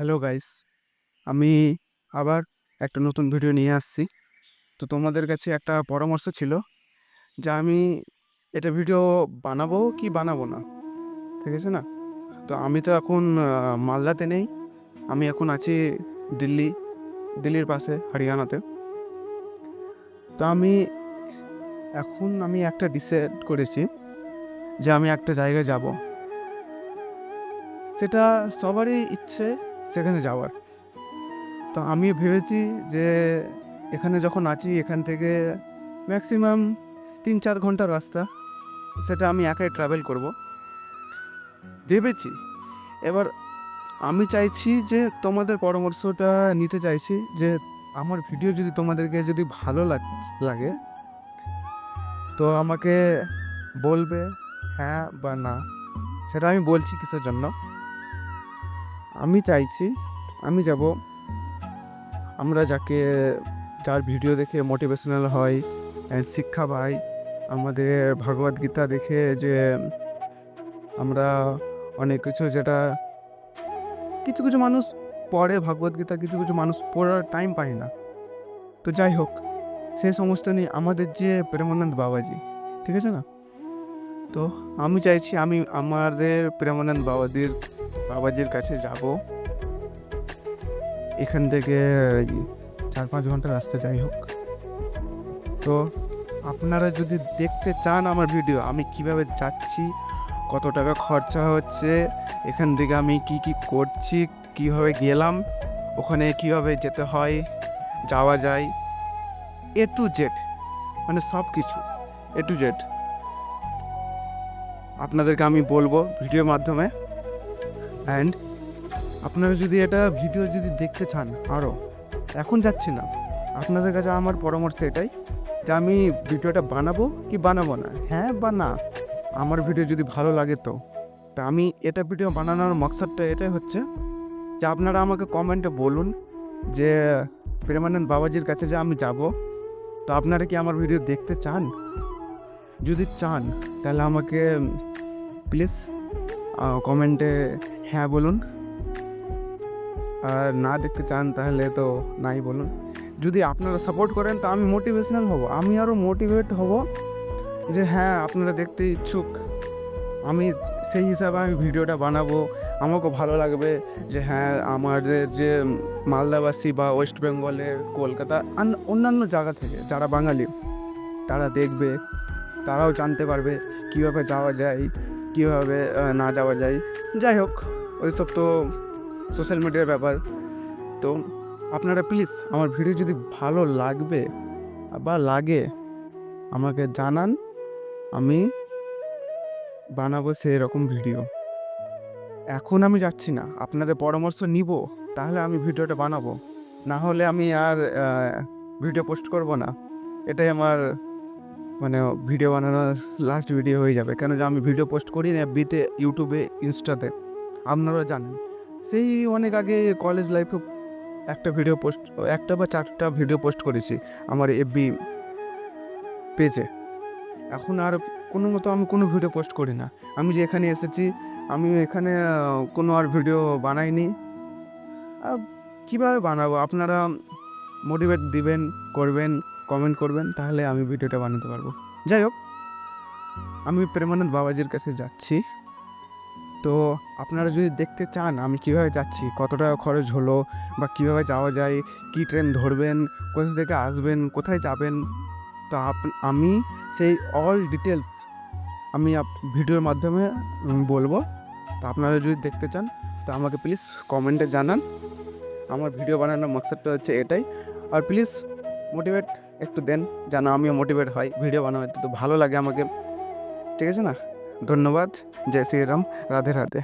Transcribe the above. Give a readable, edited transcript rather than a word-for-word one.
Hello guys, আমি আবার একটা নতুন ভিডিও নিয়ে আসছি। তো তোমাদের কাছে একটা পরামর্শ ছিল যে আমি এটা ভিডিও বানাবো কি বানাবো না, ঠিক আছে না? তো আমি তো এখন মালদাতে নেই, আমি এখন আছি দিল্লি, দিল্লির পাশে হরিয়ানাতে। তো আমি একটা ডিসাইড করেছি যে আমি একটা জায়গায় যাব, সেটা সবারই ইচ্ছে সেখানে যাওয়ার। তো আমি ভেবেছি যে এখানে যখন আছি এখান থেকে ম্যাক্সিমাম ৩-৪ ঘন্টা রাস্তা, সেটা আমি একাই ট্রাভেল করব ভেবেছি। এবার আমি চাইছি যে তোমাদের পরামর্শটা নিতে চাইছি যে আমার ভিডিও যদি তোমাদেরকে যদি ভালো লাগে তো আমাকে বলবে হ্যাঁ বা না। সেটা আমি বলছি কিসের জন্য। আমি চাইছি আমি যাব, আমরা যার ভিডিও দেখে মোটিভেশনাল হয় অ্যান্ড শিক্ষা পাই, আমাদের ভগবদ গীতা দেখে যে আমরা অনেক কিছু, যেটা কিছু কিছু মানুষ পড়ে ভগবদ গীতা, কিছু কিছু মানুষ পড়ার টাইম পায় না। তো যাই হোক, সেই সমস্ত নিয়ে আমাদের যে প্রেমানন্দ বাবাজি, ঠিক আছে না? তো আমি চাইছি আমি আমাদের প্রেমানন্দ বাবাজির কাছে যাব। এখান থেকে 4-5 ঘন্টা রাস্তা, যাই হোক। তো আপনারা যদি দেখতে চান আমার ভিডিও, আমি কিভাবে যাচ্ছি, কত টাকা খরচা হচ্ছে, এখান থেকে আমি কি কি করছি, কিভাবে গেলাম, ওখানে কিভাবে যেতে হয়, যাওয়া যায়, A to Z, মানে সব কিছু A to Z আপনাদেরকে আমি বলবো ভিডিওর মাধ্যমে। অ্যান্ড আপনারা যদি এটা ভিডিও যদি দেখতে চান আরও, এখন যাচ্ছি না, আপনাদের কাছে আমার পরামর্শ এটাই যে আমি ভিডিওটা বানাবো কি বানাবো না, হ্যাঁ বা না। আমার ভিডিও যদি ভালো লাগে তো তা আমি এটা ভিডিও বানানোর মকসদটা এটাই হচ্ছে যে আপনারা আমাকে কমেন্টে বলুন যে প্রেমানন্দ বাবাজির কাছে যে আমি যাব, তো আপনারা কি আমার ভিডিও দেখতে চান? যদি চান তাহলে আমাকে প্লিজ কমেন্টে হ্যাঁ বলুন, আর না দেখতে চান তাহলে তো নাই বলুন। যদি আপনারা সাপোর্ট করেন তো আমি মোটিভেশনাল হব, আমি আরও মোটিভেট হব যে হ্যাঁ আপনারা দেখতে ইচ্ছুক, আমি সেই হিসাবে আমি ভিডিওটা বানাবো। আমাকেও ভালো লাগবে যে হ্যাঁ আমাদের যে মালদাবাসী বা ওয়েস্ট বেঙ্গলের কলকাতা অন্যান্য জায়গা থেকে যারা বাঙালি তারা দেখবে, তারাও জানতে পারবে কীভাবে যাওয়া যায়, কীভাবে না যাওয়া যায়। যাই হোক, ওইসব তো সোশ্যাল মিডিয়ার ব্যাপার। তো আপনারা প্লিজ আমার ভিডিও যদি ভালো লাগবে বা লাগে আমাকে জানান, আমি বানাবো সেই রকম ভিডিও। এখন আমি যাচ্ছি না, আপনাদের পরামর্শ নিব, তাহলে আমি ভিডিওটা বানাবো, না হলে আমি আর ভিডিও পোস্ট করব না। এটাই আমার মানে ভিডিও বানানোর লাস্ট ভিডিও হয়ে যাবে, কেন যে আমি ভিডিও পোস্ট করি না এফবিতে, ইউটিউবে, ইনস্টাতে। আপনারা জানেন সেই অনেক আগে কলেজ লাইফে একটা বা 4টা ভিডিও পোস্ট করেছি আমার এফবি পেজে। এখন আর কোনো মতো আমি কোনো ভিডিও পোস্ট করি না। আমি যে এখানে এসেছি, আমি এখানে কোনো আর ভিডিও বানাইনি। কীভাবে বানাবো? আপনারা মোটিভেট দিবেন, করবেন, কমেন্ট করবেন, তাহলে আমি ভিডিওটা বানাতে পারবো। যাই হোক, আমি প্রেমানন্দ বাবাজির কাছে যাচ্ছি। তো আপনারা যদি দেখতে চান আমি কীভাবে যাচ্ছি, কত টাকা খরচ হলো, বা কীভাবে যাওয়া যায়, কী ট্রেন ধরবেন, কোথা থেকে আসবেন, কোথায় যাবেন, তো আমি সেই অল ডিটেলস আমি ভিডিওর মাধ্যমে বলবো। তো আপনারা যদি দেখতে চান তো আমাকে প্লিজ কমেন্টে জানান। আমার ভিডিও বানানোর মকসদটা হচ্ছে এটাই। আর প্লিজ মোটিভেট একটু দেন, যেন আমিও মোটিভেট হয়, ভিডিও বানানো একটু ভালো লাগে আমাকে, ঠিক আছে না? ধন্যবাদ। জয় শ্রীরাম। রাধে রাধে।